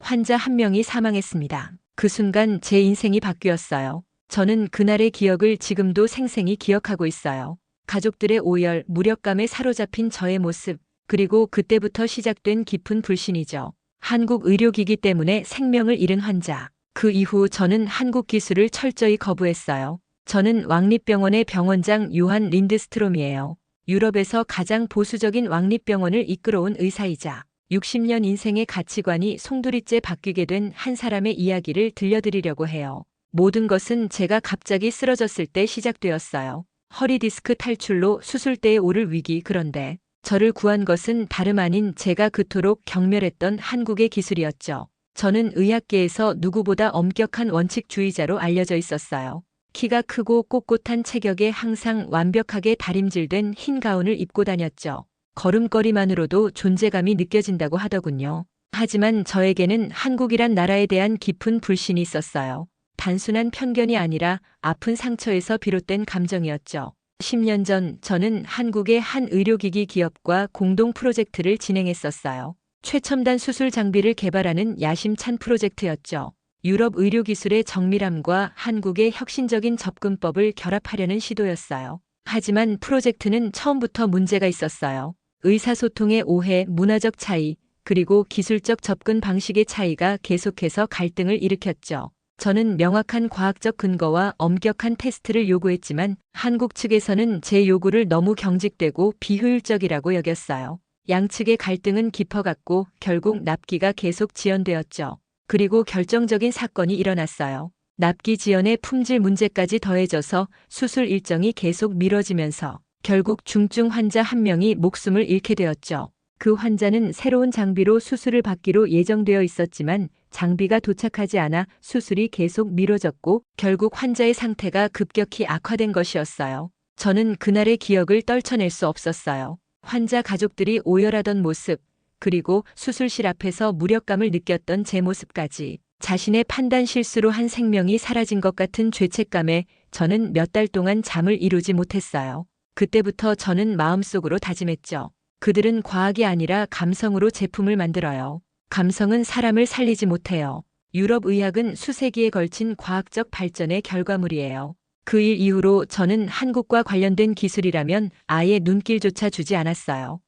환자 한 명이 사망했습니다. 그 순간 제 인생이 바뀌었어요. 저는 그날의 기억을 지금도 생생히 기억하고 있어요. 가족들의 오열, 무력감에 사로잡힌 저의 모습, 그리고 그때부터 시작된 깊은 불신이죠. 한국 의료기기 때문에 생명을 잃은 환자. 그 이후 저는 한국 기술을 철저히 거부했어요. 저는 왕립병원의 병원장 요한 린드스트롬이에요. 유럽에서 가장 보수적인 왕립병원을 이끌어온 의사이자 60년 인생의 가치관이 송두리째 바뀌게 된 한 사람의 이야기를 들려드리려고 해요. 모든 것은 제가 갑자기 쓰러졌을 때 시작되었어요. 허리 디스크 탈출로 수술대에 오를 위기. 그런데 저를 구한 것은 다름 아닌 제가 그토록 경멸했던 한국의 기술이었죠. 저는 의학계에서 누구보다 엄격한 원칙주의자로 알려져 있었어요. 키가 크고 꼿꼿한 체격에 항상 완벽하게 다림질된 흰 가운을 입고 다녔죠. 걸음걸이만으로도 존재감이 느껴진다고 하더군요. 하지만 저에게는 한국이란 나라에 대한 깊은 불신이 있었어요. 단순한 편견이 아니라 아픈 상처에서 비롯된 감정이었죠. 10년 전 저는 한국의 한 의료기기 기업과 공동 프로젝트를 진행했었어요. 최첨단 수술 장비를 개발하는 야심찬 프로젝트였죠. 유럽 의료기술의 정밀함과 한국의 혁신적인 접근법을 결합하려는 시도였어요. 하지만 프로젝트는 처음부터 문제가 있었어요. 의사소통의 오해, 문화적 차이, 그리고 기술적 접근 방식의 차이가 계속해서 갈등을 일으켰죠. 저는 명확한 과학적 근거와 엄격한 테스트를 요구했지만 한국 측에서는 제 요구를 너무 경직되고 비효율적이라고 여겼어요. 양측의 갈등은 깊어갔고 결국 납기가 계속 지연되었죠. 그리고 결정적인 사건이 일어났어요. 납기 지연의 품질 문제까지 더해져서 수술 일정이 계속 미뤄지면서 결국 중증 환자 한 명이 목숨을 잃게 되었죠. 그 환자는 새로운 장비로 수술을 받기로 예정되어 있었지만 장비가 도착하지 않아 수술이 계속 미뤄졌고 결국 환자의 상태가 급격히 악화된 것이었어요. 저는 그날의 기억을 떨쳐낼 수 없었어요. 환자 가족들이 오열하던 모습, 그리고 수술실 앞에서 무력감을 느꼈던 제 모습까지 자신의 판단 실수로 한 생명이 사라진 것 같은 죄책감에 저는 몇 달 동안 잠을 이루지 못했어요. 그때부터 저는 마음속으로 다짐했죠. 그들은 과학이 아니라 감성으로 제품을 만들어요. 감성은 사람을 살리지 못해요. 유럽 의학은 수세기에 걸친 과학적 발전의 결과물이에요. 그 일 이후로 저는 한국과 관련된 기술이라면 아예 눈길조차 주지 않았어요.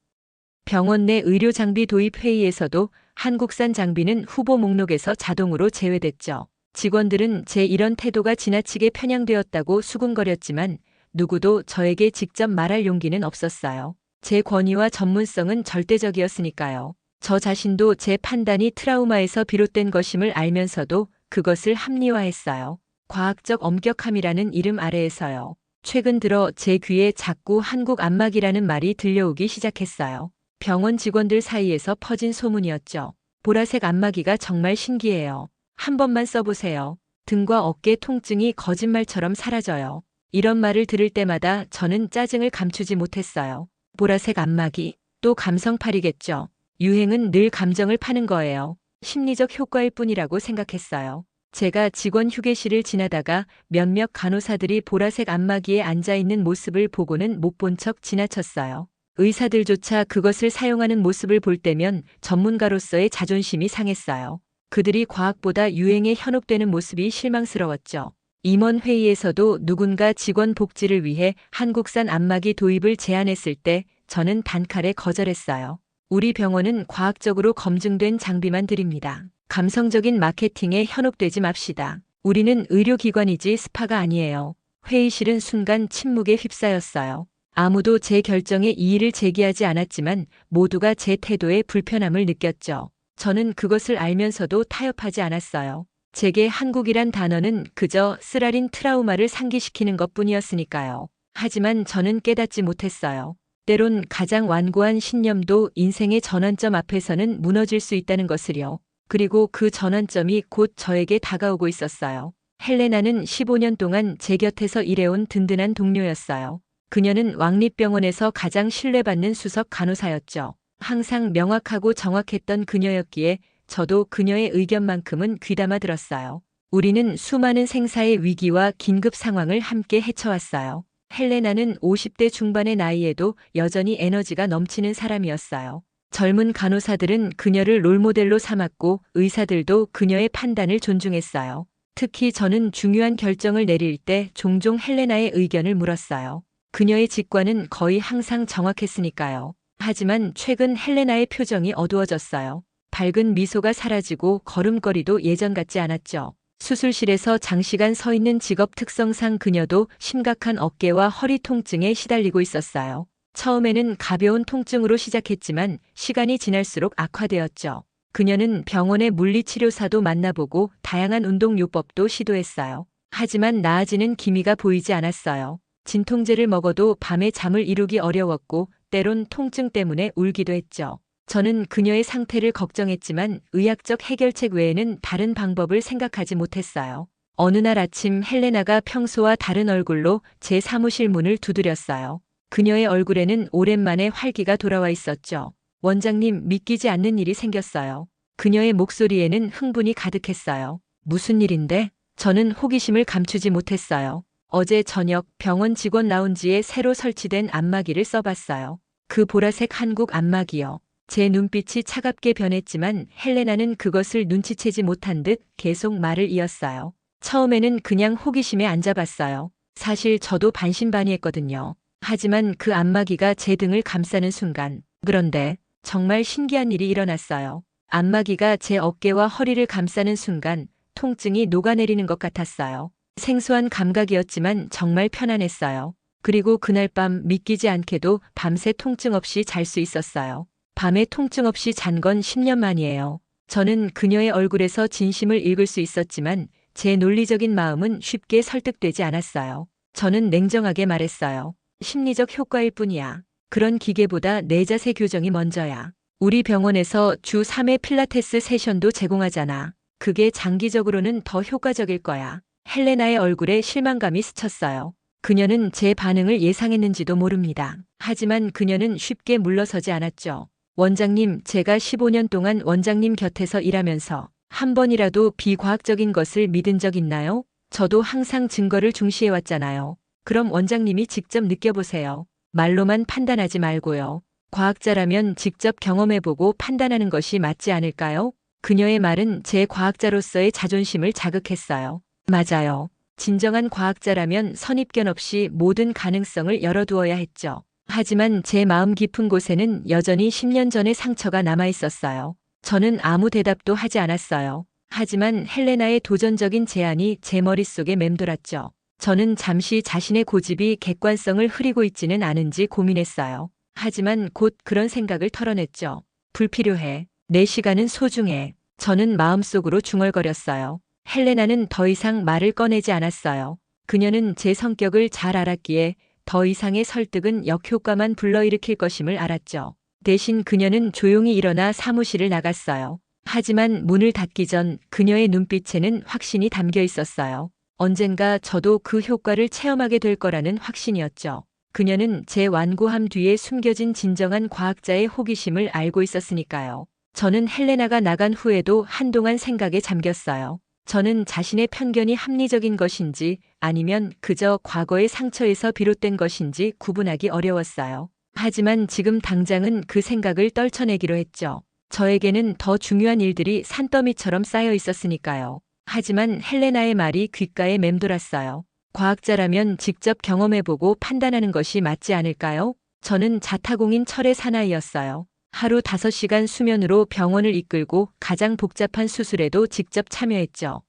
병원 내 의료 장비 도입 회의에서도 한국산 장비는 후보 목록에서 자동으로 제외됐죠. 직원들은 제 이런 태도가 지나치게 편향되었다고 수군거렸지만 누구도 저에게 직접 말할 용기는 없었어요. 제 권위와 전문성은 절대적이었으니까요. 저 자신도 제 판단이 트라우마에서 비롯된 것임을 알면서도 그것을 합리화했어요. 과학적 엄격함이라는 이름 아래에서요. 최근 들어 제 귀에 자꾸 한국 안마기라는 말이 들려오기 시작했어요. 병원 직원들 사이에서 퍼진 소문이었죠. 보라색 안마기가 정말 신기해요. 한 번만 써보세요. 등과 어깨 통증이 거짓말처럼 사라져요. 이런 말을 들을 때마다 저는 짜증을 감추지 못했어요. 보라색 안마기, 또 감성팔이겠죠. 유행은 늘 감정을 파는 거예요. 심리적 효과일 뿐이라고 생각했어요. 제가 직원 휴게실을 지나다가 몇몇 간호사들이 보라색 안마기에 앉아있는 모습을 보고는 못 본 척 지나쳤어요. 의사들조차 그것을 사용하는 모습을 볼 때면 전문가로서의 자존심이 상했어요. 그들이 과학보다 유행에 현혹되는 모습이 실망스러웠죠. 임원 회의에서도 누군가 직원 복지를 위해 한국산 안마기 도입을 제안했을 때 저는 단칼에 거절했어요. 우리 병원은 과학적으로 검증된 장비만 드립니다. 감성적인 마케팅에 현혹되지 맙시다. 우리는 의료기관이지 스파가 아니에요. 회의실은 순간 침묵에 휩싸였어요. 아무도 제 결정에 이의를 제기하지 않았지만 모두가 제 태도에 불편함을 느꼈죠. 저는 그것을 알면서도 타협하지 않았어요. 제게 한국이란 단어는 그저 쓰라린 트라우마를 상기시키는 것뿐이었으니까요. 하지만 저는 깨닫지 못했어요. 때론 가장 완고한 신념도 인생의 전환점 앞에서는 무너질 수 있다는 것을요. 그리고 그 전환점이 곧 저에게 다가오고 있었어요. 헬레나는 15년 동안 제 곁에서 일해온 든든한 동료였어요. 그녀는 왕립병원에서 가장 신뢰받는 수석 간호사였죠. 항상 명확하고 정확했던 그녀였기에 저도 그녀의 의견만큼은 귀담아 들었어요. 우리는 수많은 생사의 위기와 긴급 상황을 함께 헤쳐왔어요. 헬레나는 50대 중반의 나이에도 여전히 에너지가 넘치는 사람이었어요. 젊은 간호사들은 그녀를 롤모델로 삼았고 의사들도 그녀의 판단을 존중했어요. 특히 저는 중요한 결정을 내릴 때 종종 헬레나의 의견을 물었어요. 그녀의 직관은 거의 항상 정확했으니까요. 하지만 최근 헬레나의 표정이 어두워졌어요. 밝은 미소가 사라지고 걸음걸이도 예전 같지 않았죠. 수술실에서 장시간 서 있는 직업 특성상 그녀도 심각한 어깨와 허리 통증에 시달리고 있었어요. 처음에는 가벼운 통증으로 시작했지만 시간이 지날수록 악화되었죠. 그녀는 병원의 물리치료사도 만나보고 다양한 운동요법도 시도했어요. 하지만 나아지는 기미가 보이지 않았어요. 진통제를 먹어도 밤에 잠을 이루기 어려웠고 때론 통증 때문에 울기도 했죠. 저는 그녀의 상태를 걱정했지만 의학적 해결책 외에는 다른 방법을 생각하지 못했어요. 어느 날 아침 헬레나가 평소와 다른 얼굴로 제 사무실 문을 두드렸어요. 그녀의 얼굴에는 오랜만에 활기가 돌아와 있었죠. 원장님, 믿기지 않는 일이 생겼어요. 그녀의 목소리에는 흥분이 가득했어요. 무슨 일인데? 저는 호기심을 감추지 못했어요. 어제 저녁 병원 직원 라운지에 새로 설치된 안마기를 써봤어요. 그 보라색 한국 안마기요. 제 눈빛이 차갑게 변했지만 헬레나는 그것을 눈치채지 못한 듯 계속 말을 이었어요. 처음에는 그냥 호기심에 앉아봤어요. 사실 저도 반신반의했거든요. 하지만 그 안마기가 제 등을 감싸는 순간, 그런데 정말 신기한 일이 일어났어요. 안마기가 제 어깨와 허리를 감싸는 순간 통증이 녹아내리는 것 같았어요. 생소한 감각이었지만 정말 편안했어요. 그리고 그날 밤 믿기지 않게도 밤새 통증 없이 잘 수 있었어요. 밤에 통증 없이 잔 건 10년 만이에요. 저는 그녀의 얼굴에서 진심을 읽을 수 있었지만 제 논리적인 마음은 쉽게 설득되지 않았어요. 저는 냉정하게 말했어요. 심리적 효과일 뿐이야. 그런 기계보다 내 자세 교정이 먼저야. 우리 병원에서 주 3회 필라테스 세션도 제공하잖아. 그게 장기적으로는 더 효과적일 거야. 헬레나의 얼굴에 실망감이 스쳤어요. 그녀는 제 반응을 예상했는지도 모릅니다. 하지만 그녀는 쉽게 물러서지 않았죠. 원장님, 제가 15년 동안 원장님 곁에서 일하면서 한 번이라도 비과학적인 것을 믿은 적 있나요? 저도 항상 증거를 중시해왔잖아요. 그럼 원장님이 직접 느껴보세요. 말로만 판단하지 말고요. 과학자라면 직접 경험해보고 판단하는 것이 맞지 않을까요? 그녀의 말은 제 과학자로서의 자존심을 자극했어요. 맞아요. 진정한 과학자라면 선입견 없이 모든 가능성을 열어두어야 했죠. 하지만 제 마음 깊은 곳에는 여전히 10년 전의 상처가 남아 있었어요. 저는 아무 대답도 하지 않았어요. 하지만 헬레나의 도전적인 제안이 제 머릿속에 맴돌았죠. 저는 잠시 자신의 고집이 객관성을 흐리고 있지는 않은지 고민했어요. 하지만 곧 그런 생각을 털어냈죠. 불필요해. 내 시간은 소중해. 저는 마음속으로 중얼거렸어요. 헬레나는 더 이상 말을 꺼내지 않았어요. 그녀는 제 성격을 잘 알았기에 더 이상의 설득은 역효과만 불러일으킬 것임을 알았죠. 대신 그녀는 조용히 일어나 사무실을 나갔어요. 하지만 문을 닫기 전 그녀의 눈빛에는 확신이 담겨 있었어요. 언젠가 저도 그 효과를 체험하게 될 거라는 확신이었죠. 그녀는 제 완고함 뒤에 숨겨진 진정한 과학자의 호기심을 알고 있었으니까요. 저는 헬레나가 나간 후에도 한동안 생각에 잠겼어요. 저는 자신의 편견이 합리적인 것인지 아니면 그저 과거의 상처에서 비롯된 것인지 구분하기 어려웠어요. 하지만 지금 당장은 그 생각을 떨쳐내기로 했죠. 저에게는 더 중요한 일들이 산더미처럼 쌓여 있었으니까요. 하지만 헬레나의 말이 귓가에 맴돌았어요. 과학자라면 직접 경험해보고 판단하는 것이 맞지 않을까요? 저는 자타공인 철의 사나이였어요. 하루 5시간 수면으로 병원을 이끌고 가장 복잡한 수술에도 직접 참여했죠.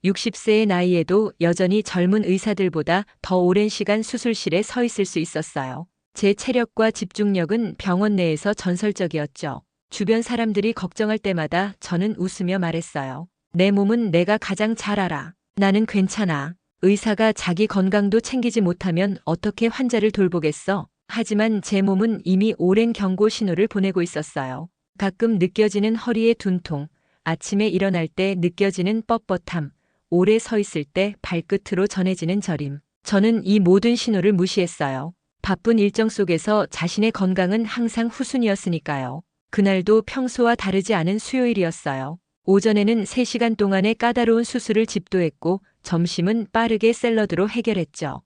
60세의 나이에도 여전히 젊은 의사들보다 더 오랜 시간 수술실에 서 있을 수 있었어요. 제 체력과 집중력은 병원 내에서 전설적이었죠. 주변 사람들이 걱정할 때마다 저는 웃으며 말했어요. 내 몸은 내가 가장 잘 알아. 나는 괜찮아. 의사가 자기 건강도 챙기지 못하면 어떻게 환자를 돌보겠어? 하지만 제 몸은 이미 오랜 경고 신호를 보내고 있었어요. 가끔 느껴지는 허리의 둔통, 아침에 일어날 때 느껴지는 뻣뻣함, 오래 서 있을 때 발끝으로 전해지는 저림. 저는 이 모든 신호를 무시했어요. 바쁜 일정 속에서 자신의 건강은 항상 후순위였으니까요. 그날도 평소와 다르지 않은 수요일이었어요. 오전에는 3시간 동안의 까다로운 수술을 집도했고 점심은 빠르게 샐러드로 해결했죠.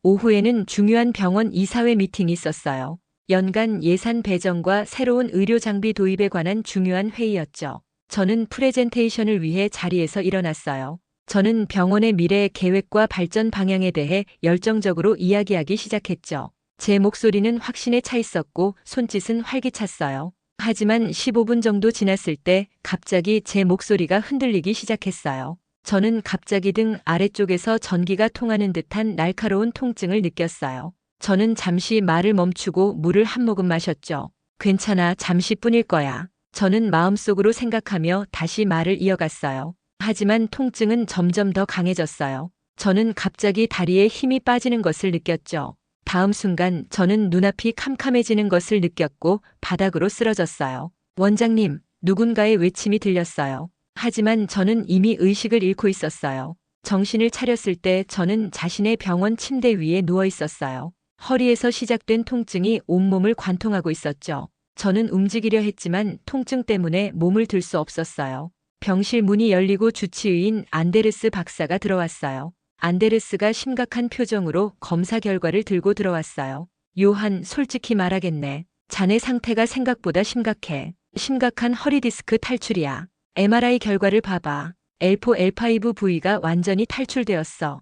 오후에는 중요한 병원 이사회 미팅이 있었어요. 연간 예산 배정과 새로운 의료 장비 도입에 관한 중요한 회의였죠. 저는 프레젠테이션을 위해 자리에서 일어났어요. 저는 병원의 미래 계획과 발전 방향에 대해 열정적으로 이야기하기 시작했죠. 제 목소리는 확신에 차 있었고 손짓은 활기찼어요. 하지만 15분 정도 지났을 때 갑자기 제 목소리가 흔들리기 시작했어요. 저는 갑자기 등 아래쪽에서 전기가 통하는 듯한 날카로운 통증을 느꼈어요. 저는 잠시 말을 멈추고 물을 한 모금 마셨죠. 괜찮아, 잠시뿐일 거야. 저는 마음속으로 생각하며 다시 말을 이어갔어요. 하지만 통증은 점점 더 강해졌어요. 저는 갑자기 다리에 힘이 빠지는 것을 느꼈죠. 다음 순간 저는 눈앞이 캄캄해지는 것을 느꼈고 바닥으로 쓰러졌어요. 원장님, 누군가의 외침이 들렸어요. 하지만 저는 이미 의식을 잃고 있었어요. 정신을 차렸을 때 저는 자신의 병원 침대 위에 누워 있었어요. 허리에서 시작된 통증이 온몸을 관통하고 있었죠. 저는 움직이려 했지만 통증 때문에 몸을 들 수 없었어요. 병실 문이 열리고 주치의인 안데르스 박사가 들어왔어요. 안데르스가 심각한 표정으로 검사 결과를 들고 들어왔어요. 요한, 솔직히 말하겠네. 자네 상태가 생각보다 심각해. 심각한 허리디스크 탈출이야. MRI 결과를 봐봐. L4, L5 부위가 완전히 탈출되었어.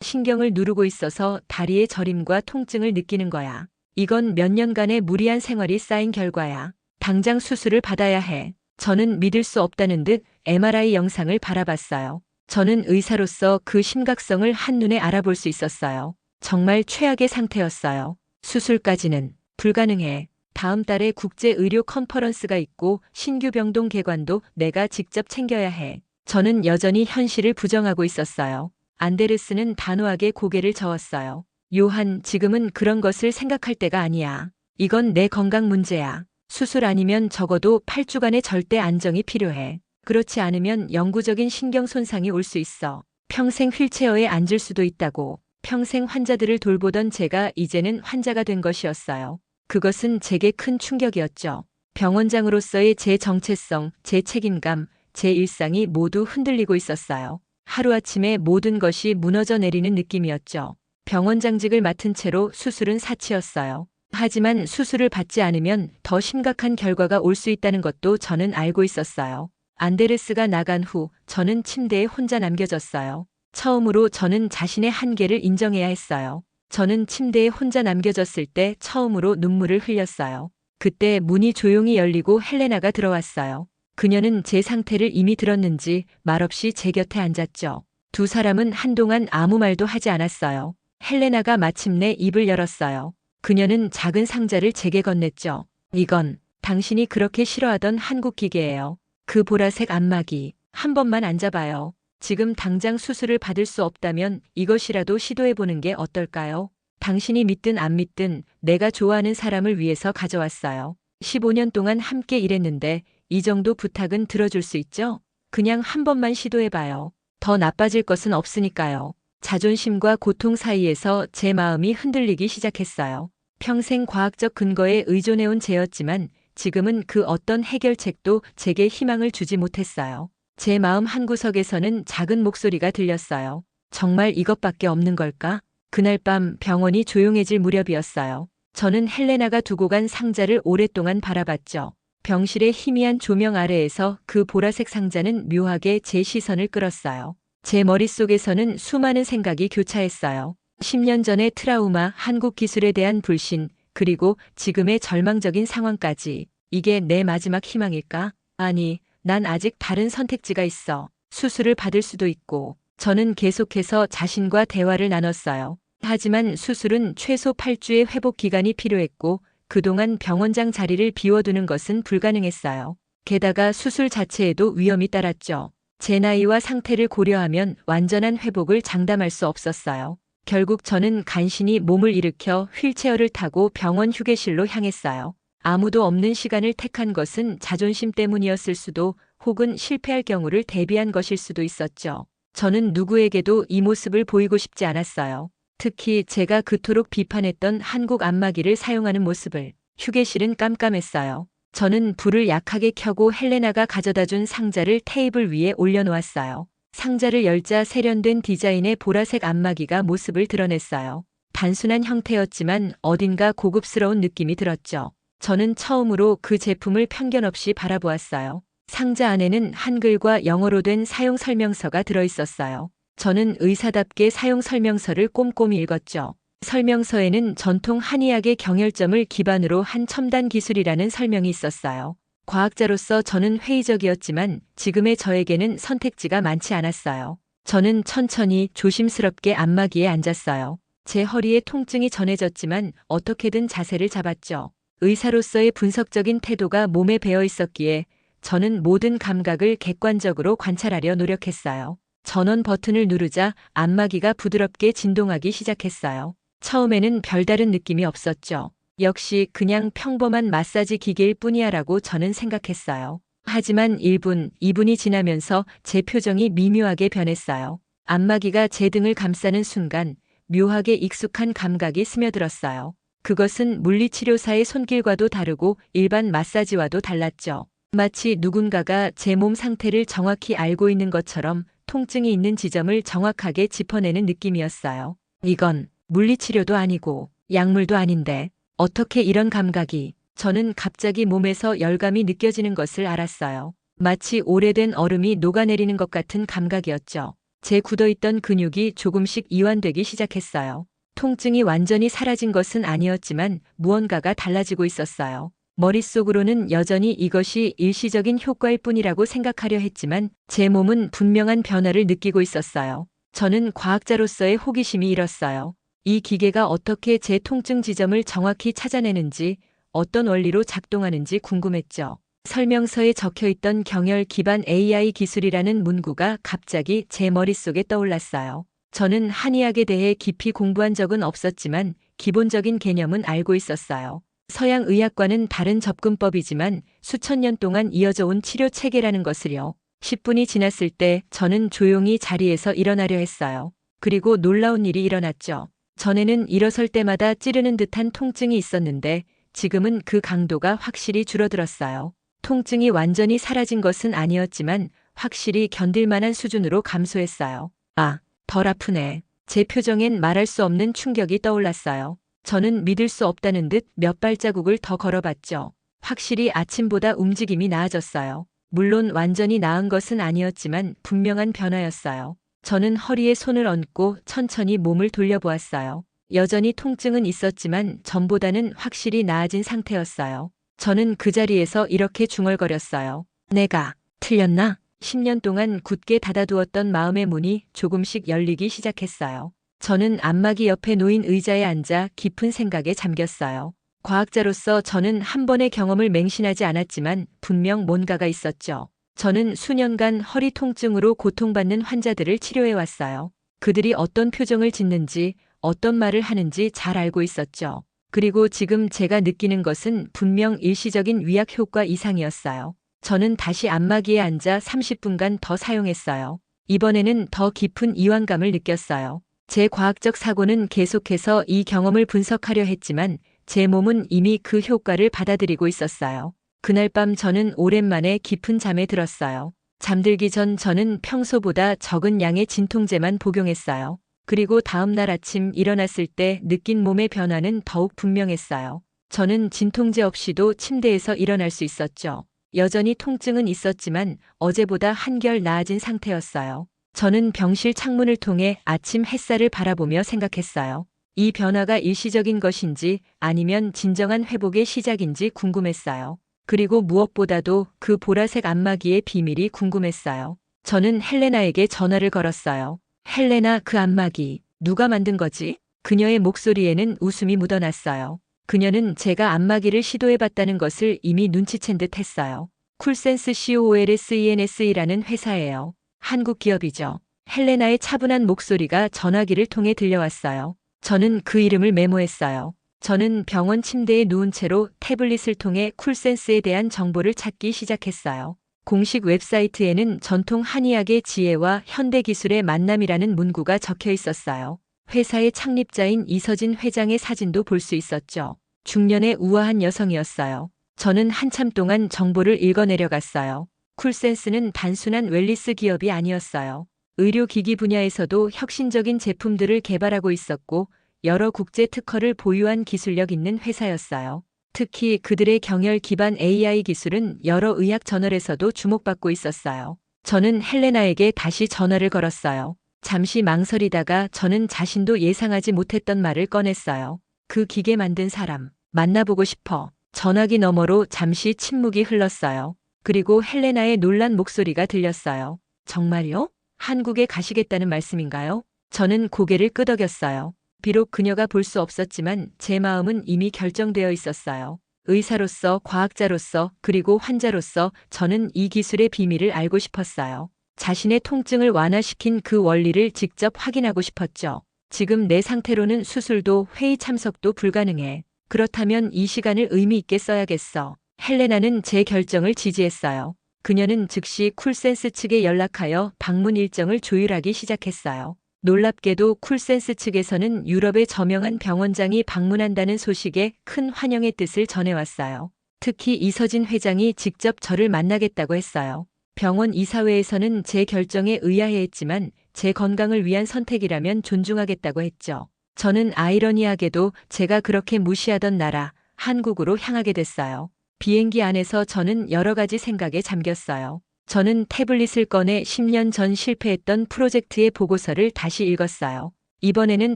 신경을 누르고 있어서 다리의 저림과 통증을 느끼는 거야. 이건 몇 년간의 무리한 생활이 쌓인 결과야. 당장 수술을 받아야 해. 저는 믿을 수 없다는 듯 MRI 영상을 바라봤어요. 저는 의사로서 그 심각성을 한눈에 알아볼 수 있었어요. 정말 최악의 상태였어요. 수술까지는 불가능해. 다음 달에 국제 의료 컨퍼런스가 있고 신규 병동 개관도 내가 직접 챙겨야 해. 저는 여전히 현실을 부정하고 있었어요. 안데르스는 단호하게 고개를 저었어요. 요한, 지금은 그런 것을 생각할 때가 아니야. 이건 내 건강 문제야. 수술 아니면 적어도 8주간의 절대 안정이 필요해. 그렇지 않으면 영구적인 신경 손상이 올 수 있어. 평생 휠체어에 앉을 수도 있다고. 평생 환자들을 돌보던 제가 이제는 환자가 된 것이었어요. 그것은 제게 큰 충격이었죠. 병원장으로서의 제 정체성, 제 책임감, 제 일상이 모두 흔들리고 있었어요. 하루아침에 모든 것이 무너져 내리는 느낌이었죠. 병원장직을 맡은 채로 수술은 사치였어요. 하지만 수술을 받지 않으면 더 심각한 결과가 올 수 있다는 것도 저는 알고 있었어요. 안데르스가 나간 후 저는 침대에 혼자 남겨졌어요. 처음으로 저는 자신의 한계를 인정해야 했어요. 저는 침대에 혼자 남겨졌을 때 처음으로 눈물을 흘렸어요. 그때 문이 조용히 열리고 헬레나가 들어왔어요. 그녀는 제 상태를 이미 들었는지 말없이 제 곁에 앉았죠. 두 사람은 한동안 아무 말도 하지 않았어요. 헬레나가 마침내 입을 열었어요. 그녀는 작은 상자를 제게 건넸죠. 이건 당신이 그렇게 싫어하던 한국 기계예요. 그 보라색 안마기. 한 번만 앉아봐요. 지금 당장 수술을 받을 수 없다면 이것이라도 시도해보는 게 어떨까요? 당신이 믿든 안 믿든 내가 좋아하는 사람을 위해서 가져왔어요. 15년 동안 함께 일했는데 이 정도 부탁은 들어줄 수 있죠? 그냥 한 번만 시도해봐요. 더 나빠질 것은 없으니까요. 자존심과 고통 사이에서 제 마음이 흔들리기 시작했어요. 평생 과학적 근거에 의존해온 제였지만 지금은 그 어떤 해결책도 제게 희망을 주지 못했어요. 제 마음 한구석에서는 작은 목소리가 들렸어요. 정말 이것밖에 없는 걸까? 그날 밤 병원이 조용해질 무렵이었어요. 저는 헬레나가 두고 간 상자를 오랫동안 바라봤죠. 병실의 희미한 조명 아래에서 그 보라색 상자는 묘하게 제 시선을 끌었어요. 제 머릿속에서는 수많은 생각이 교차했어요. 10년 전의 트라우마, 한국 기술에 대한 불신, 그리고 지금의 절망적인 상황까지. 이게 내 마지막 희망일까? 아니, 난 아직 다른 선택지가 있어. 수술을 받을 수도 있고. 저는 계속해서 자신과 대화를 나눴어요. 하지만 수술은 최소 8주의 회복 기간이 필요했고 그동안 병원장 자리를 비워두는 것은 불가능했어요. 게다가 수술 자체에도 위험이 따랐죠. 제 나이와 상태를 고려하면 완전한 회복을 장담할 수 없었어요. 결국 저는 간신히 몸을 일으켜 휠체어를 타고 병원 휴게실로 향했어요. 아무도 없는 시간을 택한 것은 자존심 때문이었을 수도 혹은 실패할 경우를 대비한 것일 수도 있었죠. 저는 누구에게도 이 모습을 보이고 싶지 않았어요. 특히 제가 그토록 비판했던 한국 안마기를 사용하는 모습을. 휴게실은 깜깜했어요. 저는 불을 약하게 켜고 헬레나가 가져다 준 상자를 테이블 위에 올려놓았어요. 상자를 열자 세련된 디자인의 보라색 안마기가 모습을 드러냈어요. 단순한 형태였지만 어딘가 고급스러운 느낌이 들었죠. 저는 처음으로 그 제품을 편견 없이 바라보았어요. 상자 안에는 한글과 영어로 된 사용 설명서가 들어있었어요. 저는 의사답게 사용 설명서를 꼼꼼히 읽었죠. 설명서에는 전통 한의학의 경혈점을 기반으로 한 첨단 기술이라는 설명이 있었어요. 과학자로서 저는 회의적이었지만 지금의 저에게는 선택지가 많지 않았어요. 저는 천천히 조심스럽게 안마기에 앉았어요. 제 허리에 통증이 전해졌지만 어떻게든 자세를 잡았죠. 의사로서의 분석적인 태도가 몸에 배어 있었기에 저는 모든 감각을 객관적으로 관찰하려 노력했어요. 전원 버튼을 누르자 안마기가 부드럽게 진동하기 시작했어요. 처음에는 별다른 느낌이 없었죠. 역시 그냥 평범한 마사지 기계일 뿐이야라고 저는 생각했어요. 하지만 1분, 2분이 지나면서 제 표정이 미묘하게 변했어요. 안마기가 제 등을 감싸는 순간 묘하게 익숙한 감각이 스며들었어요. 그것은 물리치료사의 손길과도 다르고 일반 마사지와도 달랐죠. 마치 누군가가 제 몸 상태를 정확히 알고 있는 것처럼 통증이 있는 지점을 정확하게 짚어내는 느낌이었어요. 이건 물리치료도 아니고 약물도 아닌데 어떻게 이런 감각이. 저는 갑자기 몸에서 열감이 느껴지는 것을 알았어요. 마치 오래된 얼음이 녹아내리는 것 같은 감각이었죠. 제 굳어있던 근육이 조금씩 이완되기 시작했어요. 통증이 완전히 사라진 것은 아니었지만 무언가가 달라지고 있었어요. 머릿속으로는 여전히 이것이 일시적인 효과일 뿐이라고 생각하려 했지만 제 몸은 분명한 변화를 느끼고 있었어요. 저는 과학자로서의 호기심이 일었어요. 이 기계가 어떻게 제 통증 지점을 정확히 찾아내는지, 어떤 원리로 작동하는지 궁금했죠. 설명서에 적혀있던 경혈 기반 AI 기술이라는 문구가 갑자기 제 머릿속에 떠올랐어요. 저는 한의학에 대해 깊이 공부한 적은 없었지만 기본적인 개념은 알고 있었어요. 서양 의학과는 다른 접근법이지만 수천 년 동안 이어져 온 치료 체계라는 것을요. 10분이 지났을 때 저는 조용히 자리에서 일어나려 했어요. 그리고 놀라운 일이 일어났죠. 전에는 일어설 때마다 찌르는 듯한 통증이 있었는데 지금은 그 강도가 확실히 줄어들었어요. 통증이 완전히 사라진 것은 아니었지만 확실히 견딜 만한 수준으로 감소했어요. 아, 덜 아프네. 제 표정엔 말할 수 없는 충격이 떠올랐어요. 저는 믿을 수 없다는 듯 몇 발자국을 더 걸어봤죠. 확실히 아침보다 움직임이 나아졌어요. 물론 완전히 나은 것은 아니었지만 분명한 변화였어요. 저는 허리에 손을 얹고 천천히 몸을 돌려보았어요. 여전히 통증은 있었지만 전보다는 확실히 나아진 상태였어요. 저는 그 자리에서 이렇게 중얼거렸어요. 내가 틀렸나? 10년 동안 굳게 닫아두었던 마음의 문이 조금씩 열리기 시작했어요. 저는 안마기 옆에 놓인 의자에 앉아 깊은 생각에 잠겼어요. 과학자로서 저는 한 번의 경험을 맹신하지 않았지만 분명 뭔가가 있었죠. 저는 수년간 허리 통증으로 고통받는 환자들을 치료해왔어요. 그들이 어떤 표정을 짓는지, 어떤 말을 하는지 잘 알고 있었죠. 그리고 지금 제가 느끼는 것은 분명 일시적인 위약 효과 이상이었어요. 저는 다시 안마기에 앉아 30분간 더 사용했어요. 이번에는 더 깊은 이완감을 느꼈어요. 제 과학적 사고는 계속해서 이 경험을 분석하려 했지만 제 몸은 이미 그 효과를 받아들이고 있었어요. 그날 밤 저는 오랜만에 깊은 잠에 들었어요. 잠들기 전 저는 평소보다 적은 양의 진통제만 복용했어요. 그리고 다음 날 아침 일어났을 때 느낀 몸의 변화는 더욱 분명했어요. 저는 진통제 없이도 침대에서 일어날 수 있었죠. 여전히 통증은 있었지만 어제보다 한결 나아진 상태였어요. 저는 병실 창문을 통해 아침 햇살을 바라보며 생각했어요. 이 변화가 일시적인 것인지 아니면 진정한 회복의 시작인지 궁금했어요. 그리고 무엇보다도 그 보라색 안마기의 비밀이 궁금했어요. 저는 헬레나에게 전화를 걸었어요. 헬레나, 그 안마기 누가 만든 거지? 그녀의 목소리에는 웃음이 묻어났어요. 그녀는 제가 안마기를 시도해봤다는 것을 이미 눈치챈 듯 했어요. 쿨센스 COLSENS라는 회사예요. 한국 기업이죠. 헬레나의 차분한 목소리가 전화기를 통해 들려왔어요. 저는 그 이름을 메모했어요. 저는 병원 침대에 누운 채로 태블릿을 통해 쿨센스에 대한 정보를 찾기 시작했어요. 공식 웹사이트에는 전통 한의학의 지혜와 현대 기술의 만남이라는 문구가 적혀 있었어요. 회사의 창립자인 이서진 회장의 사진도 볼 수 있었죠. 중년의 우아한 여성이었어요. 저는 한참 동안 정보를 읽어내려갔어요. 쿨센스는 단순한 웰니스 기업이 아니었어요. 의료기기 분야에서도 혁신적인 제품들을 개발하고 있었고 여러 국제 특허를 보유한 기술력 있는 회사였어요. 특히 그들의 경열 기반 AI 기술은 여러 의학 저널에서도 주목받고 있었어요. 저는 헬레나에게 다시 전화를 걸었어요. 잠시 망설이다가 저는 자신도 예상하지 못했던 말을 꺼냈어요. 그 기계 만든 사람, 만나보고 싶어. 전화기 너머로 잠시 침묵이 흘렀어요. 그리고 헬레나의 놀란 목소리가 들렸어요. 정말요? 한국에 가시겠다는 말씀인가요? 저는 고개를 끄덕였어요. 비록 그녀가 볼 수 없었지만 제 마음은 이미 결정되어 있었어요. 의사로서, 과학자로서, 그리고 환자로서 저는 이 기술의 비밀을 알고 싶었어요. 자신의 통증을 완화시킨 그 원리를 직접 확인하고 싶었죠. 지금 내 상태로는 수술도 회의 참석도 불가능해. 그렇다면 이 시간을 의미 있게 써야겠어. 헬레나는 제 결정을 지지했어요. 그녀는 즉시 쿨센스 측에 연락하여 방문 일정을 조율하기 시작했어요. 놀랍게도 쿨센스 측에서는 유럽의 저명한 병원장이 방문한다는 소식에 큰 환영의 뜻을 전해왔어요. 특히 이서진 회장이 직접 저를 만나겠다고 했어요. 병원 이사회에서는 제 결정에 의아해했지만 제 건강을 위한 선택이라면 존중하겠다고 했죠. 저는 아이러니하게도 제가 그렇게 무시하던 나라, 한국으로 향하게 됐어요. 비행기 안에서 저는 여러 가지 생각에 잠겼어요. 저는 태블릿을 꺼내 10년 전 실패했던 프로젝트의 보고서를 다시 읽었어요. 이번에는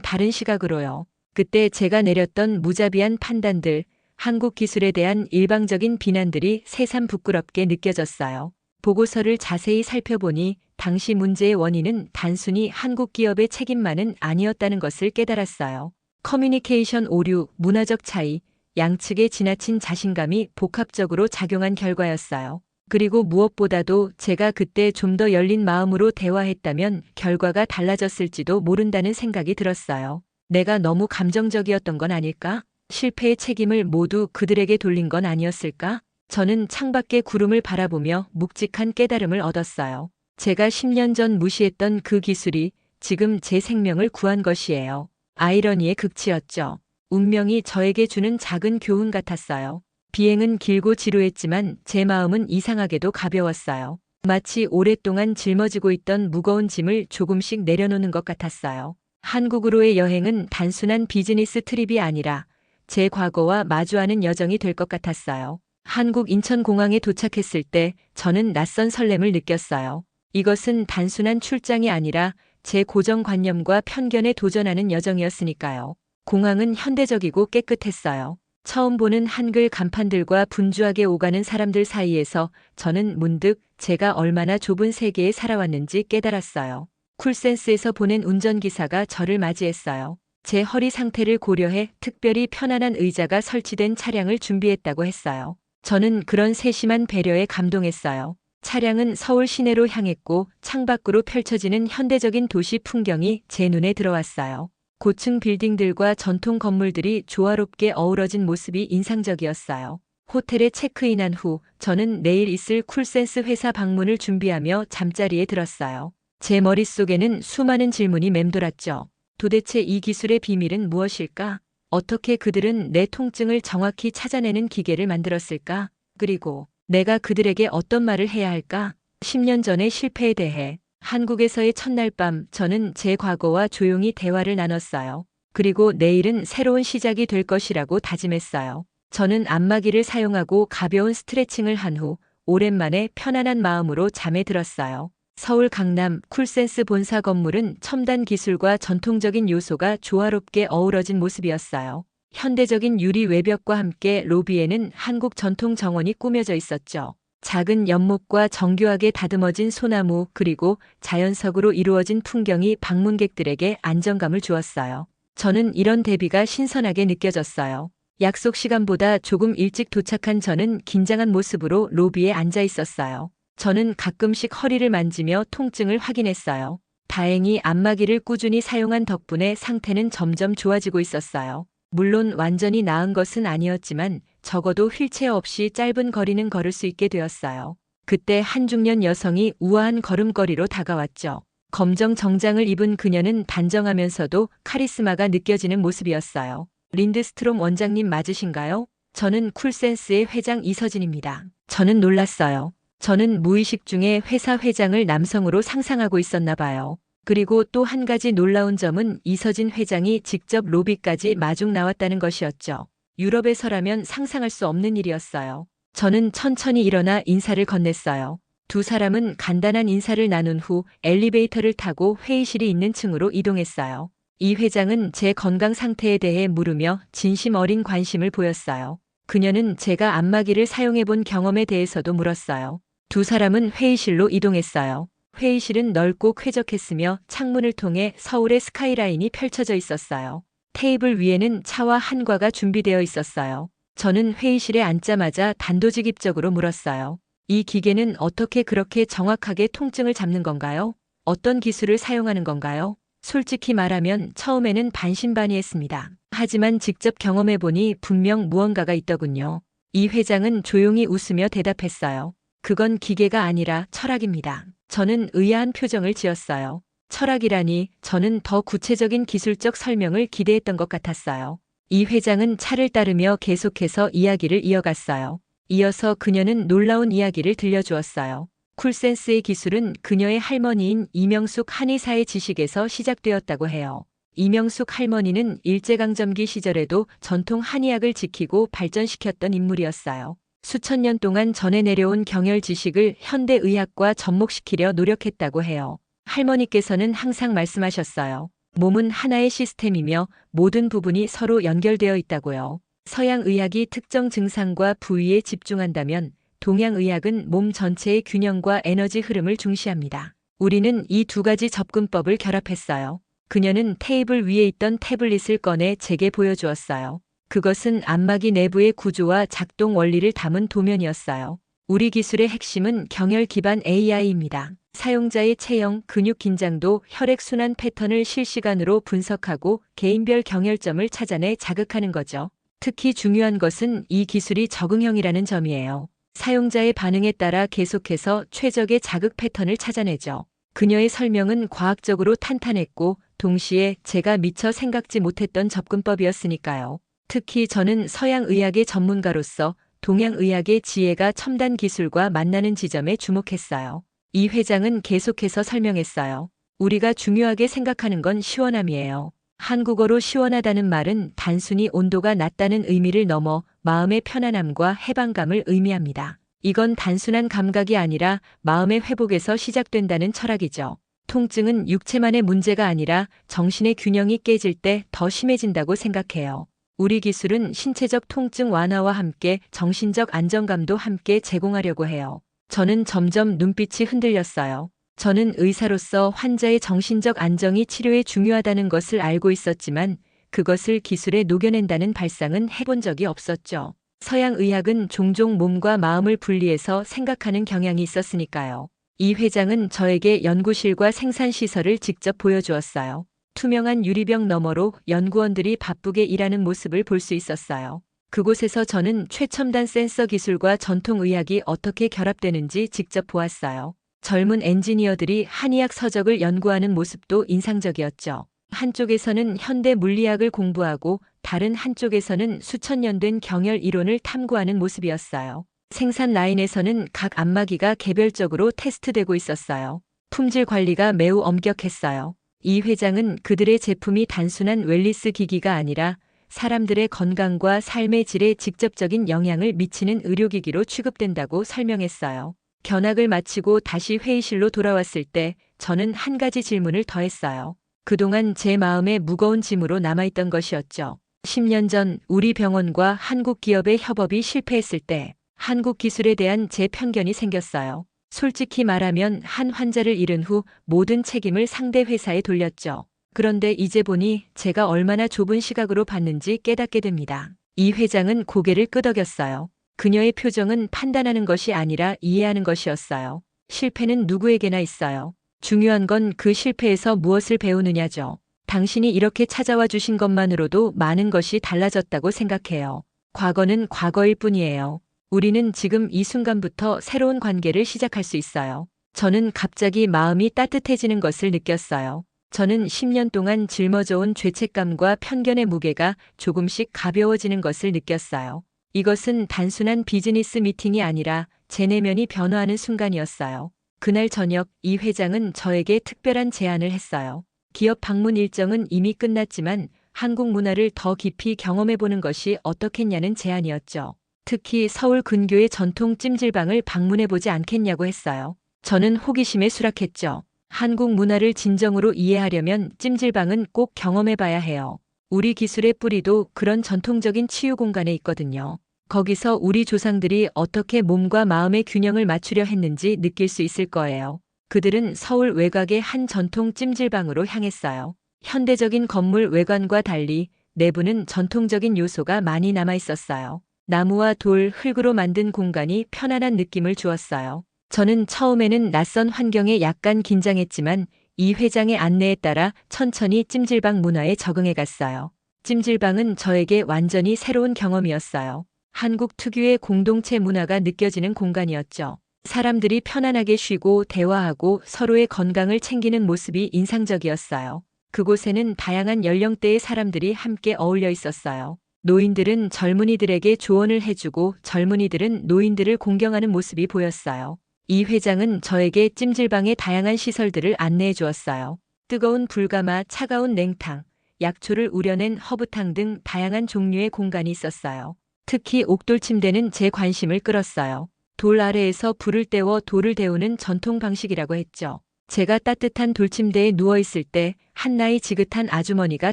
다른 시각으로요. 그때 제가 내렸던 무자비한 판단들, 한국 기술에 대한 일방적인 비난들이 새삼 부끄럽게 느껴졌어요. 보고서를 자세히 살펴보니 당시 문제의 원인은 단순히 한국 기업의 책임만은 아니었다는 것을 깨달았어요. 커뮤니케이션 오류, 문화적 차이, 양측의 지나친 자신감이 복합적으로 작용한 결과였어요. 그리고 무엇보다도 제가 그때 좀 더 열린 마음으로 대화했다면 결과가 달라졌을지도 모른다는 생각이 들었어요. 내가 너무 감정적이었던 건 아닐까? 실패의 책임을 모두 그들에게 돌린 건 아니었을까? 저는 창밖의 구름을 바라보며 묵직한 깨달음을 얻었어요. 제가 10년 전 무시했던 그 기술이 지금 제 생명을 구한 것이에요. 아이러니의 극치였죠. 운명이 저에게 주는 작은 교훈 같았어요. 비행은 길고 지루했지만 제 마음은 이상하게도 가벼웠어요. 마치 오랫동안 짊어지고 있던 무거운 짐을 조금씩 내려놓는 것 같았어요. 한국으로의 여행은 단순한 비즈니스 트립이 아니라 제 과거와 마주하는 여정이 될 것 같았어요. 한국 인천공항에 도착했을 때 저는 낯선 설렘을 느꼈어요. 이것은 단순한 출장이 아니라 제 고정관념과 편견에 도전하는 여정이었으니까요. 공항은 현대적이고 깨끗했어요. 처음 보는 한글 간판들과 분주하게 오가는 사람들 사이에서 저는 문득 제가 얼마나 좁은 세계에 살아왔는지 깨달았어요. 쿨센스에서 보낸 운전기사가 저를 맞이했어요. 제 허리 상태를 고려해 특별히 편안한 의자가 설치된 차량을 준비했다고 했어요. 저는 그런 세심한 배려에 감동했어요. 차량은 서울 시내로 향했고 창밖으로 펼쳐지는 현대적인 도시 풍경이 제 눈에 들어왔어요. 고층 빌딩들과 전통 건물들이 조화롭게 어우러진 모습이 인상적이었어요. 호텔에 체크인한 후 저는 내일 있을 쿨센스 회사 방문을 준비하며 잠자리에 들었어요. 제 머릿속에는 수많은 질문이 맴돌았죠. 도대체 이 기술의 비밀은 무엇일까? 어떻게 그들은 내 통증을 정확히 찾아내는 기계를 만들었을까? 그리고 내가 그들에게 어떤 말을 해야 할까? 10년 전의 실패에 대해 한국에서의 첫날 밤 저는 제 과거와 조용히 대화를 나눴어요. 그리고 내일은 새로운 시작이 될 것이라고 다짐했어요. 저는 안마기를 사용하고 가벼운 스트레칭을 한 후 오랜만에 편안한 마음으로 잠에 들었어요. 서울 강남 쿨센스 본사 건물은 첨단 기술과 전통적인 요소가 조화롭게 어우러진 모습이었어요. 현대적인 유리 외벽과 함께 로비에는 한국 전통 정원이 꾸며져 있었죠. 작은 연못과 정교하게 다듬어진 소나무 그리고 자연석으로 이루어진 풍경이 방문객들에게 안정감을 주었어요. 저는 이런 대비가 신선하게 느껴졌어요. 약속 시간보다 조금 일찍 도착한 저는 긴장한 모습으로 로비에 앉아 있었어요. 저는 가끔씩 허리를 만지며 통증을 확인했어요. 다행히 안마기를 꾸준히 사용한 덕분에 상태는 점점 좋아지고 있었어요. 물론 완전히 나은 것은 아니었지만 적어도 휠체어 없이 짧은 거리는 걸을 수 있게 되었어요. 그때 한 중년 여성이 우아한 걸음걸이로 다가왔죠. 검정 정장을 입은 그녀는 단정하면서도 카리스마가 느껴지는 모습이었어요. 린드스트롬 원장님 맞으신가요? 저는 쿨센스의 회장 이서진입니다. 저는 놀랐어요. 저는 무의식 중에 회사 회장을 남성으로 상상하고 있었나 봐요. 그리고 또 한 가지 놀라운 점은 이서진 회장이 직접 로비까지 마중 나왔다는 것이었죠. 유럽에서라면 상상할 수 없는 일이었어요. 저는 천천히 일어나 인사를 건넸어요. 두 사람은 간단한 인사를 나눈 후 엘리베이터를 타고 회의실이 있는 층으로 이동했어요. 이 회장은 제 건강 상태에 대해 물으며 진심 어린 관심을 보였어요. 그녀는 제가 안마기를 사용해 본 경험에 대해서도 물었어요. 두 사람은 회의실로 이동했어요. 회의실은 넓고 쾌적했으며 창문을 통해 서울의 스카이라인이 펼쳐져 있었어요. 테이블 위에는 차와 한과가 준비되어 있었어요. 저는 회의실에 앉자마자 단도직입적으로 물었어요. 이 기계는 어떻게 그렇게 정확하게 통증을 잡는 건가요? 어떤 기술을 사용하는 건가요? 솔직히 말하면 처음에는 반신반의했습니다. 하지만 직접 경험해보니 분명 무언가가 있더군요. 이 회장은 조용히 웃으며 대답했어요. 그건 기계가 아니라 철학입니다. 저는 의아한 표정을 지었어요. 철학이라니 저는 더 구체적인 기술적 설명을 기대했던 것 같았어요. 이 회장은 차를 따르며 계속해서 이야기를 이어갔어요. 이어서 그녀는 놀라운 이야기를 들려주었어요. 쿨센스의 기술은 그녀의 할머니인 이명숙 한의사의 지식에서 시작되었다고 해요. 이명숙 할머니는 일제강점기 시절에도 전통 한의학을 지키고 발전시켰던 인물이었어요. 수천 년 동안 전해 내려온 경열 지식을 현대 의학과 접목시키려 노력했다고 해요. 할머니께서는 항상 말씀하셨어요. 몸은 하나의 시스템이며 모든 부분이 서로 연결되어 있다고요. 서양 의학이 특정 증상과 부위에 집중한다면 동양 의학은 몸 전체의 균형과 에너지 흐름을 중시합니다. 우리는 이 두 가지 접근법을 결합했어요. 그녀는 테이블 위에 있던 태블릿을 꺼내 제게 보여주었어요. 그것은 안마기 내부의 구조와 작동 원리를 담은 도면이었어요. 우리 기술의 핵심은 경열 기반 AI입니다. 사용자의 체형, 근육 긴장도, 혈액순환 패턴을 실시간으로 분석하고 개인별 경열점을 찾아내 자극하는 거죠. 특히 중요한 것은 이 기술이 적응형이라는 점이에요. 사용자의 반응에 따라 계속해서 최적의 자극 패턴을 찾아내죠. 그녀의 설명은 과학적으로 탄탄했고 동시에 제가 미처 생각지 못했던 접근법이었으니까요. 특히 저는 서양 의학의 전문가로서 동양 의학의 지혜가 첨단 기술과 만나는 지점에 주목했어요. 이 회장은 계속해서 설명했어요. 우리가 중요하게 생각하는 건 시원함이에요. 한국어로 시원하다는 말은 단순히 온도가 낮다는 의미를 넘어 마음의 편안함과 해방감을 의미합니다. 이건 단순한 감각이 아니라 마음의 회복에서 시작된다는 철학이죠. 통증은 육체만의 문제가 아니라 정신의 균형이 깨질 때 더 심해진다고 생각해요. 우리 기술은 신체적 통증 완화와 함께 정신적 안정감도 함께 제공하려고 해요. 저는 점점 눈빛이 흔들렸어요. 저는 의사로서 환자의 정신적 안정이 치료에 중요하다는 것을 알고 있었지만 그것을 기술에 녹여낸다는 발상은 해본 적이 없었죠. 서양 의학은 종종 몸과 마음을 분리해서 생각하는 경향이 있었으니까요. 이 회장은 저에게 연구실과 생산시설을 직접 보여주었어요. 투명한 유리병 너머로 연구원들이 바쁘게 일하는 모습을 볼 수 있었어요. 그곳에서 저는 최첨단 센서 기술과 전통 의학이 어떻게 결합되는지 직접 보았어요. 젊은 엔지니어들이 한의학 서적을 연구하는 모습도 인상적이었죠. 한쪽에서는 현대 물리학을 공부하고 다른 한쪽에서는 수천 년 된 경열 이론을 탐구하는 모습이었어요. 생산 라인에서는 각 안마기가 개별적으로 테스트되고 있었어요. 품질 관리가 매우 엄격했어요. 이 회장은 그들의 제품이 단순한 웰니스 기기가 아니라 사람들의 건강과 삶의 질에 직접적인 영향을 미치는 의료기기로 취급된다고 설명했어요. 견학을 마치고 다시 회의실로 돌아왔을 때 저는 한 가지 질문을 더했어요. 그동안 제 마음에 무거운 짐으로 남아있던 것이었죠. 10년 전 우리 병원과 한국 기업의 협업이 실패했을 때 한국 기술에 대한 제 편견이 생겼어요. 솔직히 말하면 한 환자를 잃은 후 모든 책임을 상대 회사에 돌렸죠. 그런데 이제 보니 제가 얼마나 좁은 시각으로 봤는지 깨닫게 됩니다. 이 회장은 고개를 끄덕였어요. 그녀의 표정은 판단하는 것이 아니라 이해하는 것이었어요. 실패는 누구에게나 있어요. 중요한 건 그 실패에서 무엇을 배우느냐죠. 당신이 이렇게 찾아와 주신 것만으로도 많은 것이 달라졌다고 생각해요. 과거는 과거일 뿐이에요. 우리는 지금 이 순간부터 새로운 관계를 시작할 수 있어요. 저는 갑자기 마음이 따뜻해지는 것을 느꼈어요. 저는 10년 동안 짊어져온 죄책감과 편견의 무게가 조금씩 가벼워지는 것을 느꼈어요. 이것은 단순한 비즈니스 미팅이 아니라 제 내면이 변화하는 순간이었어요. 그날 저녁 이 회장은 저에게 특별한 제안을 했어요. 기업 방문 일정은 이미 끝났지만 한국 문화를 더 깊이 경험해보는 것이 어떻겠냐는 제안이었죠. 특히 서울 근교의 전통 찜질방을 방문해보지 않겠냐고 했어요. 저는 호기심에 수락했죠. 한국 문화를 진정으로 이해하려면 찜질방은 꼭 경험해봐야 해요. 우리 기술의 뿌리도 그런 전통적인 치유 공간에 있거든요. 거기서 우리 조상들이 어떻게 몸과 마음의 균형을 맞추려 했는지 느낄 수 있을 거예요. 그들은 서울 외곽의 한 전통 찜질방으로 향했어요. 현대적인 건물 외관과 달리 내부는 전통적인 요소가 많이 남아 있었어요. 나무와 돌, 흙으로 만든 공간이 편안한 느낌을 주었어요. 저는 처음에는 낯선 환경에 약간 긴장했지만 이 회장의 안내에 따라 천천히 찜질방 문화에 적응해 갔어요. 찜질방은 저에게 완전히 새로운 경험이었어요. 한국 특유의 공동체 문화가 느껴지는 공간이었죠. 사람들이 편안하게 쉬고 대화하고 서로의 건강을 챙기는 모습이 인상적이었어요. 그곳에는 다양한 연령대의 사람들이 함께 어울려 있었어요. 노인들은 젊은이들에게 조언을 해주고 젊은이들은 노인들을 공경하는 모습이 보였어요. 이 회장은 저에게 찜질방의 다양한 시설들을 안내해 주었어요. 뜨거운 불가마, 차가운 냉탕, 약초를 우려낸 허브탕 등 다양한 종류의 공간이 있었어요. 특히 옥돌 침대는 제 관심을 끌었어요. 돌 아래에서 불을 때워 돌을 데우는 전통 방식이라고 했죠. 제가 따뜻한 돌침대에 누워있을 때 한나이 지긋한 아주머니가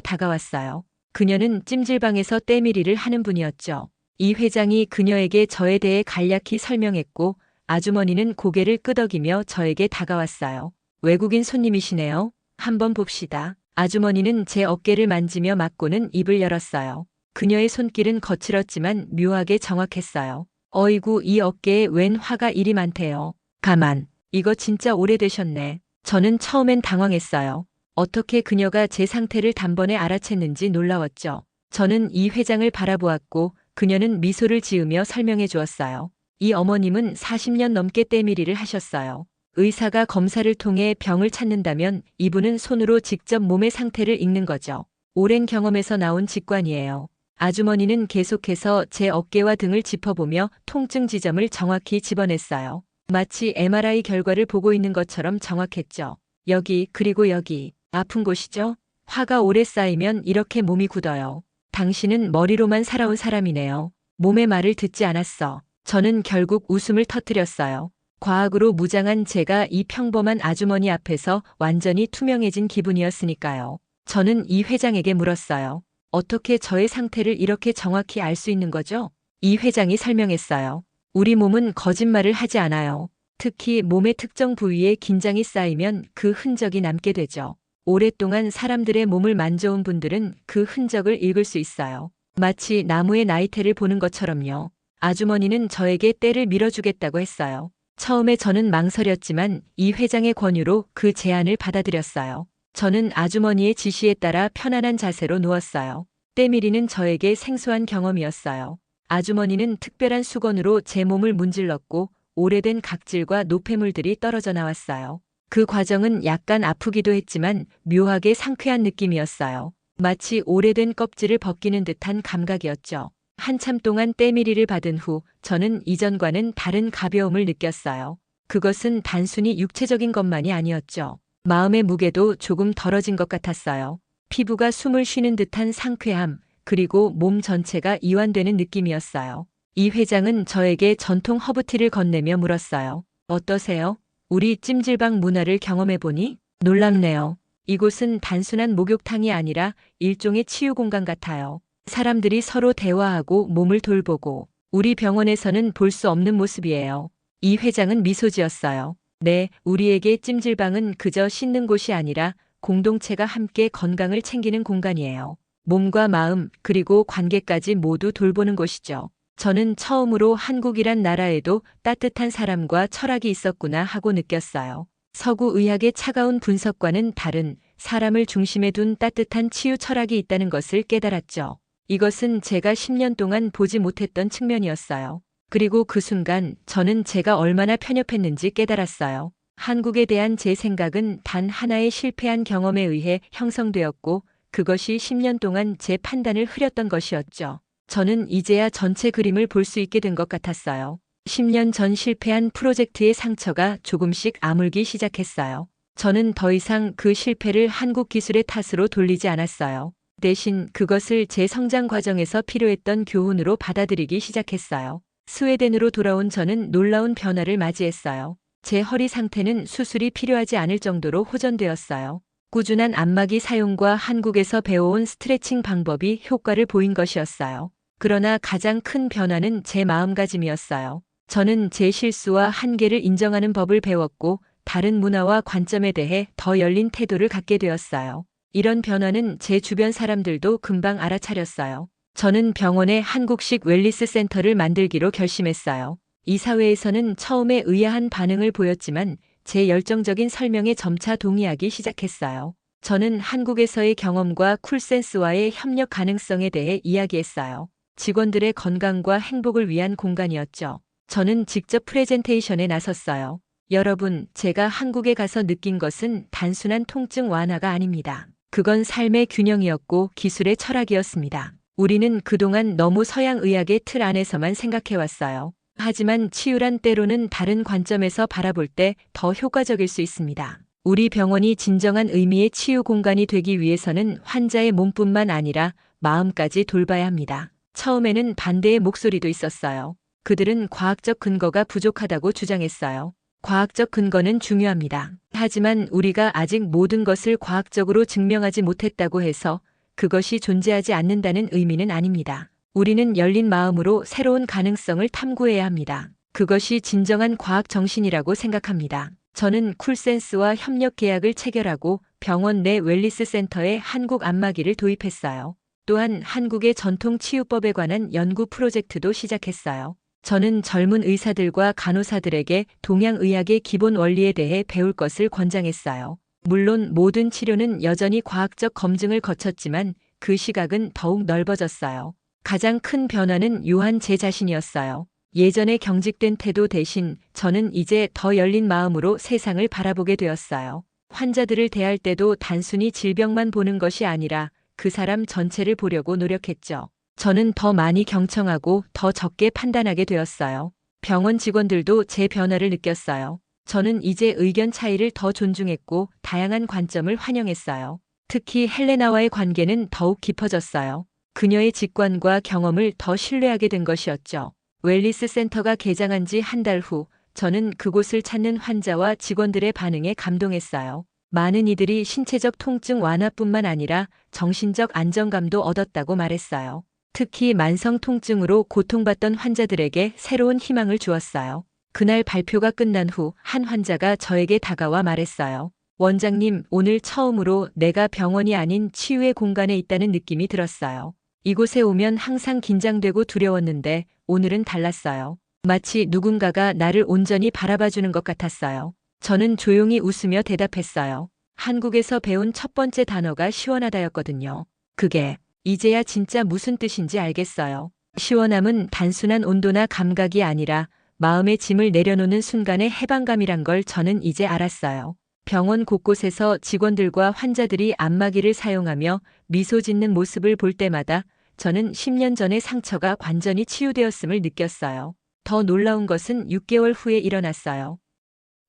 다가왔어요. 그녀는 찜질방에서 때밀이를 하는 분이었죠. 이 회장이 그녀에게 저에 대해 간략히 설명했고 아주머니는 고개를 끄덕이며 저에게 다가왔어요. 외국인 손님이시네요. 한번 봅시다. 아주머니는 제 어깨를 만지며 맞고는 입을 열었어요. 그녀의 손길은 거칠었지만 묘하게 정확했어요. 어이구, 이 어깨에 웬 화가 이리 많대요. 가만, 이거 진짜 오래되셨네. 저는 처음엔 당황했어요. 어떻게 그녀가 제 상태를 단번에 알아챘는지 놀라웠죠. 저는 이 회장을 바라보았고 그녀는 미소를 지으며 설명해 주었어요. 이 어머님은 40년 넘게 때밀이를 하셨어요. 의사가 검사를 통해 병을 찾는다면 이분은 손으로 직접 몸의 상태를 읽는 거죠. 오랜 경험에서 나온 직관이에요. 아주머니는 계속해서 제 어깨와 등을 짚어보며 통증 지점을 정확히 집어냈어요. 마치 MRI 결과를 보고 있는 것처럼 정확했죠. 여기, 그리고 여기. 아픈 곳이죠? 화가 오래 쌓이면 이렇게 몸이 굳어요. 당신은 머리로만 살아온 사람이네요. 몸의 말을 듣지 않았어. 저는 결국 웃음을 터뜨렸어요. 과학으로 무장한 제가 이 평범한 아주머니 앞에서 완전히 투명해진 기분이었으니까요. 저는 이 회장에게 물었어요. 어떻게 저의 상태를 이렇게 정확히 알 수 있는 거죠? 이 회장이 설명했어요. 우리 몸은 거짓말을 하지 않아요. 특히 몸의 특정 부위에 긴장이 쌓이면 그 흔적이 남게 되죠. 오랫동안 사람들의 몸을 만져온 분들은 그 흔적을 읽을 수 있어요. 마치 나무의 나이테를 보는 것처럼요. 아주머니는 저에게 때를 밀어주겠다고 했어요. 처음에 저는 망설였지만 이 회장의 권유로 그 제안을 받아들였어요. 저는 아주머니의 지시에 따라 편안한 자세로 누웠어요. 때밀이는 저에게 생소한 경험이었어요. 아주머니는 특별한 수건으로 제 몸을 문질렀고 오래된 각질과 노폐물들이 떨어져 나왔어요. 그 과정은 약간 아프기도 했지만 묘하게 상쾌한 느낌이었어요. 마치 오래된 껍질을 벗기는 듯한 감각이었죠. 한참 동안 때밀이를 받은 후 저는 이전과는 다른 가벼움을 느꼈어요. 그것은 단순히 육체적인 것만이 아니었죠. 마음의 무게도 조금 덜어진 것 같았어요. 피부가 숨을 쉬는 듯한 상쾌함, 그리고 몸 전체가 이완되는 느낌이었어요. 이 회장은 저에게 전통 허브티를 건네며 물었어요. 어떠세요? 우리 찜질방 문화를 경험해보니? 놀랍네요. 이곳은 단순한 목욕탕이 아니라 일종의 치유 공간 같아요. 사람들이 서로 대화하고 몸을 돌보고 우리 병원에서는 볼 수 없는 모습이에요. 이 회장은 미소 지었어요. 네, 우리에게 찜질방은 그저 씻는 곳이 아니라 공동체가 함께 건강을 챙기는 공간이에요. 몸과 마음 그리고 관계까지 모두 돌보는 곳이죠. 저는 처음으로 한국이란 나라에도 따뜻한 사람과 철학이 있었구나 하고 느꼈어요. 서구 의학의 차가운 분석과는 다른 사람을 중심에 둔 따뜻한 치유 철학이 있다는 것을 깨달았죠. 이것은 제가 10년 동안 보지 못했던 측면이었어요. 그리고 그 순간 저는 제가 얼마나 편협했는지 깨달았어요. 한국에 대한 제 생각은 단 하나의 실패한 경험에 의해 형성되었고 그것이 10년 동안 제 판단을 흐렸던 것이었죠. 저는 이제야 전체 그림을 볼 수 있게 된 것 같았어요. 10년 전 실패한 프로젝트의 상처가 조금씩 아물기 시작했어요. 저는 더 이상 그 실패를 한국 기술의 탓으로 돌리지 않았어요. 대신 그것을 제 성장 과정에서 필요했던 교훈으로 받아들이기 시작했어요. 스웨덴으로 돌아온 저는 놀라운 변화를 맞이했어요. 제 허리 상태는 수술이 필요하지 않을 정도로 호전되었어요. 꾸준한 안마기 사용과 한국에서 배워온 스트레칭 방법이 효과를 보인 것이었어요. 그러나 가장 큰 변화는 제 마음가짐이었어요. 저는 제 실수와 한계를 인정하는 법을 배웠고 다른 문화와 관점에 대해 더 열린 태도를 갖게 되었어요. 이런 변화는 제 주변 사람들도 금방 알아차렸어요. 저는 병원에 한국식 웰니스 센터를 만들기로 결심했어요. 이사회에서는 처음에 의아한 반응을 보였지만 제 열정적인 설명에 점차 동의하기 시작했어요. 저는 한국에서의 경험과 쿨센스와의 협력 가능성에 대해 이야기했어요. 직원들의 건강과 행복을 위한 공간이었죠. 저는 직접 프레젠테이션에 나섰어요. 여러분, 제가 한국에 가서 느낀 것은 단순한 통증 완화가 아닙니다. 그건 삶의 균형이었고 기술의 철학이었습니다. 우리는 그동안 너무 서양 의학의 틀 안에서만 생각해왔어요. 하지만 치유란 때로는 다른 관점에서 바라볼 때 더 효과적일 수 있습니다. 우리 병원이 진정한 의미의 치유 공간이 되기 위해서는 환자의 몸뿐만 아니라 마음까지 돌봐야 합니다. 처음에는 반대의 목소리도 있었어요. 그들은 과학적 근거가 부족하다고 주장했어요. 과학적 근거는 중요합니다. 하지만 우리가 아직 모든 것을 과학적으로 증명하지 못했다고 해서 그것이 존재하지 않는다는 의미는 아닙니다. 우리는 열린 마음으로 새로운 가능성을 탐구해야 합니다. 그것이 진정한 과학 정신이라고 생각합니다. 저는 쿨센스와 협력 계약을 체결하고 병원 내 웰니스 센터에 한국 안마기를 도입했어요. 또한 한국의 전통 치유법에 관한 연구 프로젝트도 시작했어요. 저는 젊은 의사들과 간호사들에게 동양의학의 기본 원리에 대해 배울 것을 권장했어요. 물론 모든 치료는 여전히 과학적 검증을 거쳤지만 그 시각은 더욱 넓어졌어요. 가장 큰 변화는 요한 제 자신이었어요. 예전의 경직된 태도 대신 저는 이제 더 열린 마음으로 세상을 바라보게 되었어요. 환자들을 대할 때도 단순히 질병만 보는 것이 아니라 그 사람 전체를 보려고 노력했죠. 저는 더 많이 경청하고 더 적게 판단하게 되었어요. 병원 직원들도 제 변화를 느꼈어요. 저는 이제 의견 차이를 더 존중했고 다양한 관점을 환영했어요. 특히 헬레나와의 관계는 더욱 깊어졌어요. 그녀의 직관과 경험을 더 신뢰하게 된 것이었죠. 웰니스 센터가 개장한 지 한 달 후, 저는 그곳을 찾는 환자와 직원들의 반응에 감동했어요. 많은 이들이 신체적 통증 완화뿐만 아니라 정신적 안정감도 얻었다고 말했어요. 특히 만성 통증으로 고통받던 환자들에게 새로운 희망을 주었어요. 그날 발표가 끝난 후 한 환자가 저에게 다가와 말했어요. 원장님, 오늘 처음으로 내가 병원이 아닌 치유의 공간에 있다는 느낌이 들었어요. 이곳에 오면 항상 긴장되고 두려웠는데 오늘은 달랐어요. 마치 누군가가 나를 온전히 바라봐주는 것 같았어요. 저는 조용히 웃으며 대답했어요. 한국에서 배운 첫 번째 단어가 시원하다였거든요. 그게 이제야 진짜 무슨 뜻인지 알겠어요. 시원함은 단순한 온도나 감각이 아니라 마음의 짐을 내려놓는 순간의 해방감이란 걸 저는 이제 알았어요. 병원 곳곳에서 직원들과 환자들이 안마기를 사용하며 미소 짓는 모습을 볼 때마다 저는 10년 전의 상처가 완전히 치유되었음을 느꼈어요. 더 놀라운 것은 6개월 후에 일어났어요.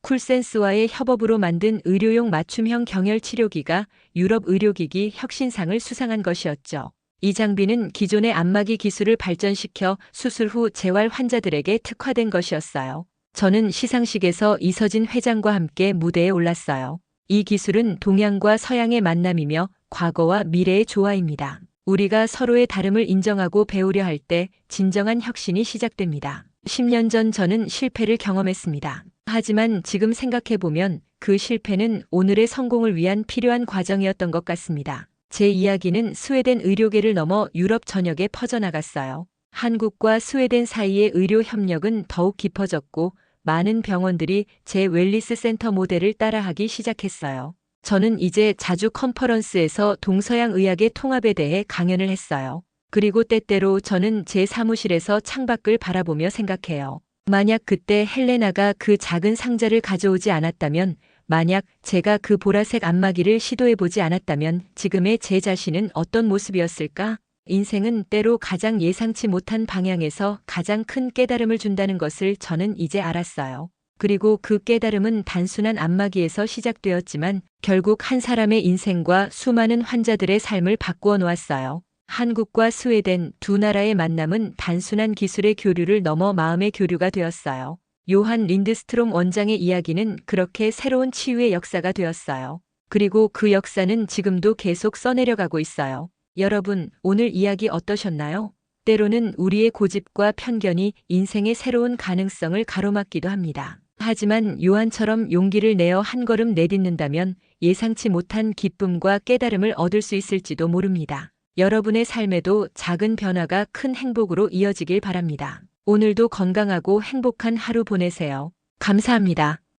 쿨센스와의 협업으로 만든 의료용 맞춤형 경혈 치료기가 유럽 의료기기 혁신상을 수상한 것이었죠. 이 장비는 기존의 안마기 기술을 발전시켜 수술 후 재활 환자들에게 특화된 것이었어요. 저는 시상식에서 이서진 회장과 함께 무대에 올랐어요. 이 기술은 동양과 서양의 만남이며 과거와 미래의 조화입니다. 우리가 서로의 다름을 인정하고 배우려 할 때 진정한 혁신이 시작됩니다. 10년 전 저는 실패를 경험했습니다. 하지만 지금 생각해보면 그 실패는 오늘의 성공을 위한 필요한 과정이었던 것 같습니다. 제 이야기는 스웨덴 의료계를 넘어 유럽 전역에 퍼져나갔어요. 한국과 스웨덴 사이의 의료 협력은 더욱 깊어졌고 많은 병원들이 제 웰니스 센터 모델을 따라하기 시작했어요. 저는 이제 자주 컨퍼런스에서 동서양 의학의 통합에 대해 강연을 했어요. 그리고 때때로 저는 제 사무실에서 창밖을 바라보며 생각해요. 만약 그때 헬레나가 그 작은 상자를 가져오지 않았다면, 만약 제가 그 보라색 안마기를 시도해보지 않았다면 지금의 제 자신은 어떤 모습이었을까? 인생은 때로 가장 예상치 못한 방향에서 가장 큰 깨달음을 준다는 것을 저는 이제 알았어요. 그리고 그 깨달음은 단순한 안마기에서 시작되었지만 결국 한 사람의 인생과 수많은 환자들의 삶을 바꾸어 놓았어요. 한국과 스웨덴 두 나라의 만남은 단순한 기술의 교류를 넘어 마음의 교류가 되었어요. 요한 린드스트롬 원장의 이야기는 그렇게 새로운 치유의 역사가 되었어요. 그리고 그 역사는 지금도 계속 써내려가고 있어요. 여러분, 오늘 이야기 어떠셨나요? 때로는 우리의 고집과 편견이 인생의 새로운 가능성을 가로막기도 합니다. 하지만 요한처럼 용기를 내어 한 걸음 내딛는다면 예상치 못한 기쁨과 깨달음을 얻을 수 있을지도 모릅니다. 여러분의 삶에도 작은 변화가 큰 행복으로 이어지길 바랍니다. 오늘도 건강하고 행복한 하루 보내세요. 감사합니다.